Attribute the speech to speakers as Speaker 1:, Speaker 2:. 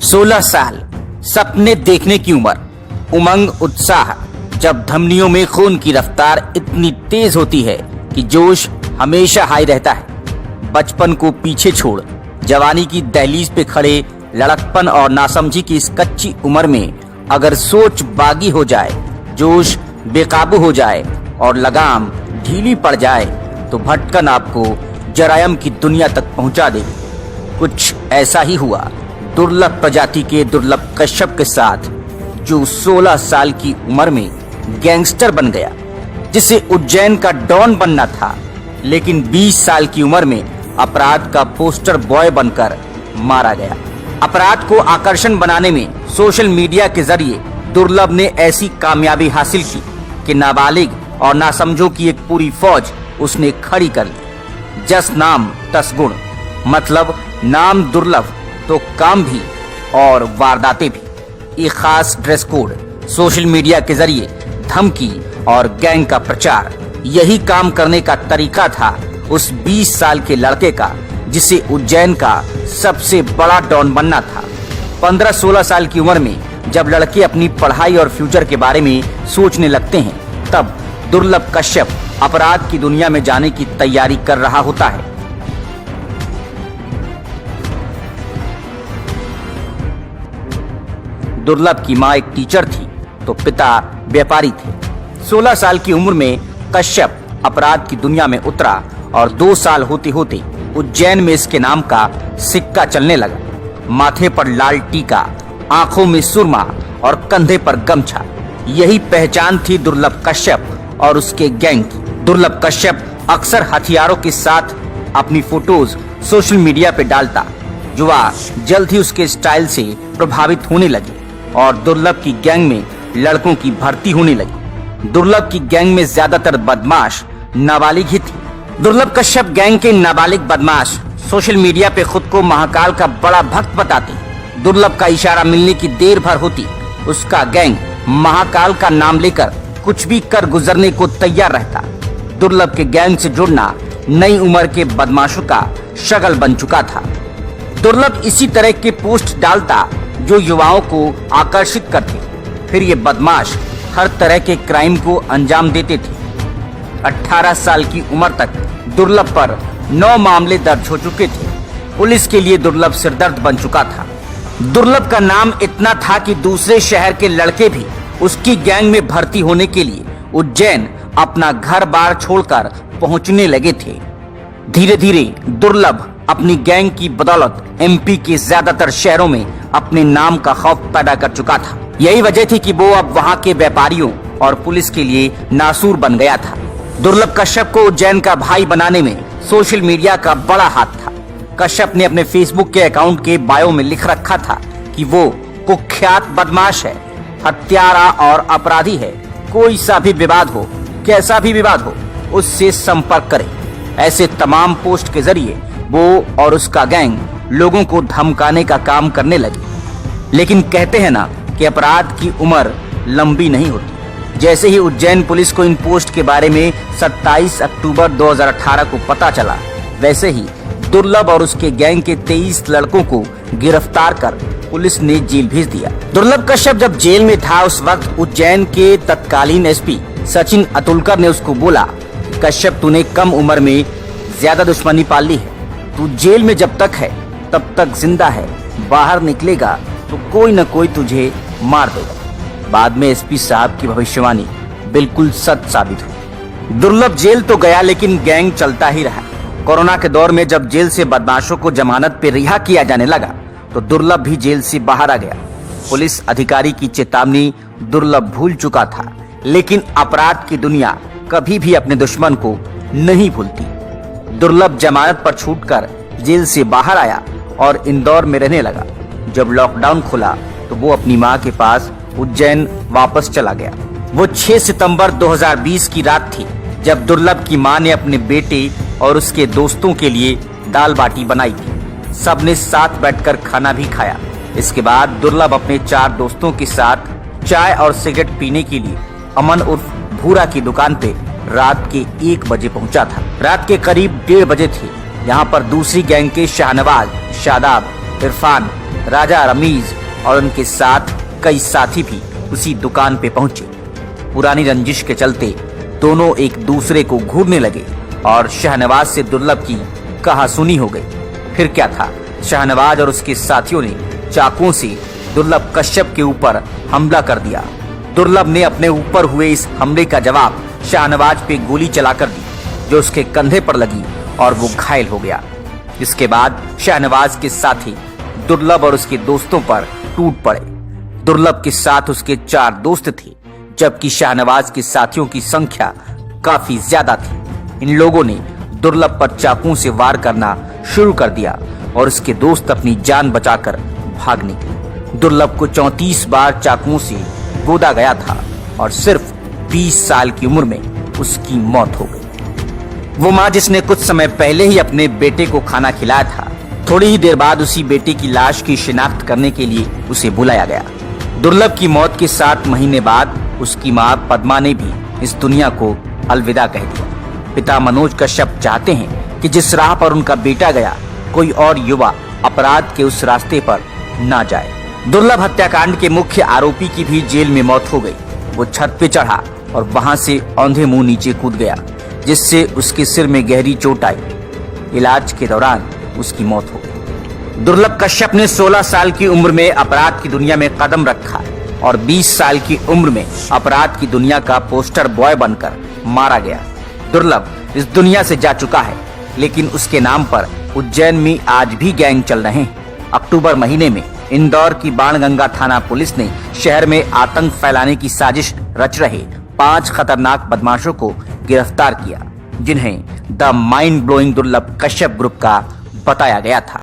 Speaker 1: 16 साल, सपने देखने की उम्र, उमंग, उत्साह। जब धमनियों में खून की रफ्तार इतनी तेज होती है कि जोश हमेशा हाई रहता है। बचपन को पीछे छोड़ जवानी की दहलीज पे खड़े लड़कपन और नासमझी की इस कच्ची उम्र में अगर सोच बागी हो जाए, जोश बेकाबू हो जाए और लगाम ढीली पड़ जाए तो भटकन आपको जरायम की दुनिया तक पहुंचा देगी। कुछ ऐसा ही हुआ दुर्लभ प्रजाति के दुर्लभ कश्यप के साथ, जो 16 साल की उम्र में गैंगस्टर बन गया, जिसे उज्जैन का डॉन बनना था, लेकिन 20 साल की उम्र में अपराध का पोस्टर बॉय बनकर मारा गया। अपराध को आकर्षण बनाने में सोशल मीडिया के जरिए दुर्लभ ने ऐसी कामयाबी हासिल की कि नाबालिग और नासमझों की एक पूरी फौज उसने खड़ी कर ली। जस नाम तस गुण, मतलब नाम दुर्लभ तो काम भी और वारदातें भी। एक खास ड्रेस कोड, सोशल मीडिया के जरिए धमकी और गैंग का प्रचार, यही काम करने का तरीका था उस 20 साल के लड़के का, जिसे उज्जैन का सबसे बड़ा डॉन बनना था। 15-16 साल की उम्र में जब लड़के अपनी पढ़ाई और फ्यूचर के बारे में सोचने लगते हैं, तब दुर्लभ कश्यप अपराध की दुनिया में जाने की तैयारी कर रहा होता है। दुर्लभ की मां एक टीचर थी तो पिता व्यापारी थे। 16 साल की उम्र में कश्यप अपराध की दुनिया में उतरा और 2 साल होते होते उज्जैन में इसके नाम का सिक्का चलने लगा। माथे पर लाल टीका, आंखों में सुरमा और कंधे पर गमछा, यही पहचान थी दुर्लभ कश्यप और उसके गैंग की। दुर्लभ कश्यप अक्सर हथियारों के साथ अपनी फोटोज सोशल मीडिया पे डालता। युवा जल्द ही उसके स्टाइल से प्रभावित होने लगे और दुर्लभ की गैंग में लड़कों की भर्ती होने लगी। दुर्लभ की गैंग में ज्यादातर बदमाश नाबालिग ही थी। दुर्लभ कश्यप गैंग के नाबालिग बदमाश सोशल मीडिया पे खुद को महाकाल का बड़ा भक्त बताते। दुर्लभ का इशारा मिलने की देर भर होती, उसका गैंग महाकाल का नाम लेकर कुछ भी कर गुजरने को तैयार रहता। दुर्लभ के गैंग से जुड़ना नई उम्र के बदमाशों का शगल बन चुका था। दुर्लभ इसी तरह के पोस्ट डालता जो युवाओं को आकर्षित करते, फिर ये बदमाश हर तरह के क्राइम को अंजाम देते थे। 18 साल की उम्र तक दुर्लभ पर 9 मामले दर्ज हो चुके थे। पुलिस के लिए दुर्लभ सिरदर्द बन चुका था। दुर्लभ का नाम इतना था कि दूसरे शहर के लड़के भी उसकी गैंग में भर्ती होने के लिए उज्जैन अपना घर बार छोड़कर पहुंचने लगे थे। धीरे धीरे दुर्लभ अपनी गैंग की बदौलत एमपी के ज्यादातर शहरों में अपने नाम का खौफ पैदा कर चुका था। यही वजह थी कि वो अब वहां के व्यापारियों और पुलिस के लिए नासूर बन गया था। दुर्लभ कश्यप को उज्जैन का भाई बनाने में सोशल मीडिया का बड़ा हाथ था। कश्यप ने अपने फेसबुक के अकाउंट के बायो में लिख रखा था कि वो कुख्यात बदमाश है, हत्यारा और अपराधी है। कोई सा भी विवाद हो, कैसा भी विवाद हो, उससे संपर्क करे। ऐसे तमाम पोस्ट के जरिए वो और उसका गैंग लोगों को धमकाने का काम करने लगे। लेकिन कहते हैं ना कि अपराध की उम्र लंबी नहीं होती। जैसे ही उज्जैन पुलिस को इन पोस्ट के बारे में 27 अक्टूबर 2018 को पता चला, वैसे ही दुर्लभ और उसके गैंग के 23 लड़कों को गिरफ्तार कर पुलिस ने जेल भेज दिया। दुर्लभ कश्यप जब जेल में था, उस वक्त उज्जैन के तत्कालीन एसपी सचिन अतुलकर ने उसको बोला, कश्यप तूने कम उम्र में ज्यादा दुश्मनी पाल ली है। तू जेल में जब तक है तब तक जिंदा है, बाहर निकलेगा तो कोई न कोई तुझे मार देगा। बाद में एसपी साहब की भविष्यवाणी बिल्कुल सच साबित हुई। दुर्लभ जेल तो गया, लेकिन गैंग चलता ही रहा। कोरोना के दौर में जब जेल से बदमाशों को जमानत पे रिहा किया जाने लगा तो दुर्लभ भी जेल से बाहर आ गया। पुलिस अधिकारी की चेतावनी दुर्लभ भूल चुका था, लेकिन अपराध की दुनिया कभी भी अपने दुश्मन को नहीं भूलती। दुर्लभ जमानत पर छूटकर जेल से बाहर आया और इंदौर में रहने लगा। जब लॉकडाउन खुला तो वो अपनी मां के पास उज्जैन वापस चला गया। वो 6 सितंबर 2020 की रात थी जब दुर्लभ की मां ने अपने बेटे और उसके दोस्तों के लिए दाल बाटी बनाई थी। सबने साथ बैठकर खाना भी खाया। इसके बाद दुर्लभ अपने 4 दोस्तों के साथ चाय और सिगरेट पीने के लिए अमन उर्फ भूरा की दुकान पे रात के 1 बजे पहुंचा था। रात के करीब 1:30 बजे थे। यहाँ पर दूसरी गैंग के शाहनवाज, शादाब, इरफान, राजा, रमीज और उनके साथ कई साथी भी उसी दुकान पे पहुंचे। पुरानी रंजिश के चलते दोनों एक दूसरे को घूरने लगे और शाहनवाज से दुर्लभ की कहासुनी हो गई। फिर क्या था, शाहनवाज और उसके साथियों ने चाकुओं से दुर्लभ कश्यप के ऊपर हमला कर दिया। दुर्लभ ने अपने ऊपर हुए इस हमले का जवाब शाहनवाज पे गोली चलाकर दी, जो उसके कंधे पर लगी और वो घायल हो गया। इसके बाद शाहनवाज के साथी दुर्लभ और उसके दोस्तों पर टूट पड़े। दुर्लभ के साथ उसके 4 दोस्त थे, जबकि शाहनवाज के साथियों की संख्या काफी ज्यादा थी। इन लोगों ने दुर्लभ पर चाकुओं से वार करना शुरू कर दिया और उसके दोस्त अपनी जान बचाकर भाग निकले। दुर्लभ को 34 बार चाकुओं से गोदा गया था और सिर्फ 20 साल की उम्र में उसकी मौत हो गई। वो माँ जिसने कुछ समय पहले ही अपने बेटे को खाना खिलाया था, थोड़ी ही देर बाद उसी बेटे की लाश की शिनाख्त करने के लिए उसे बुलाया गया। दुर्लभ की मौत के 7 महीने बाद उसकी माँ पद्मा ने भी इस दुनिया को अलविदा कह दिया। पिता मनोज कश्यप चाहते हैं कि जिस राह पर उनका बेटा गया, कोई और युवा अपराध के उस रास्ते पर ना जाए। दुर्लभ हत्याकांड के मुख्य आरोपी की भी जेल में मौत हो गई। वो छत पे चढ़ा और वहां से औंधे मुंह नीचे कूद गया, जिससे उसके सिर में गहरी चोट आई। इलाज के दौरान उसकी मौत हो गई। दुर्लभ कश्यप ने 16 साल की उम्र में अपराध की दुनिया में कदम रखा और 20 साल की उम्र में अपराध की दुनिया का पोस्टर बॉय बनकर मारा गया। दुर्लभ इस दुनिया से जा चुका है, लेकिन उसके नाम पर उज्जैन में आज भी गैंग चल रहे हैं। अक्टूबर महीने में इंदौर की बाणगंगा थाना पुलिस ने शहर में आतंक फैलाने की साजिश रच रहे 5 खतरनाक बदमाशों को गिरफ्तार किया, जिन्हें द माइंड ब्लोइंग दुर्लभ कश्यप ग्रुप का बताया गया था।